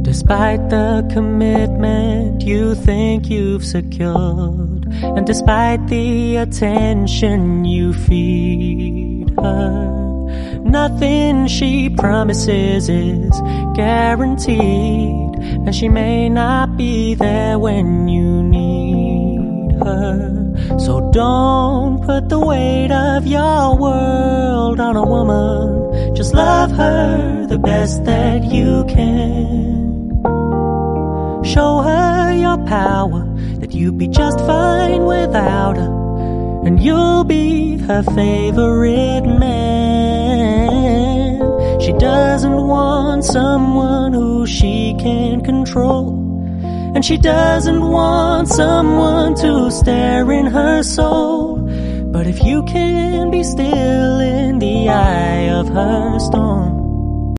Despite the commitment you think you've secured, and despite the attention you feed her, nothing she promises is guaranteed, and she may not be there when you need her. So don't put the weight of your world on a woman. Just love her the best that you can. Show her your power, that you'd be just fine without her, and you'll be her favorite man. She doesn't want someone who she can control, and she doesn't want someone to stare in her soul. But if you can be still in the eye of her storm,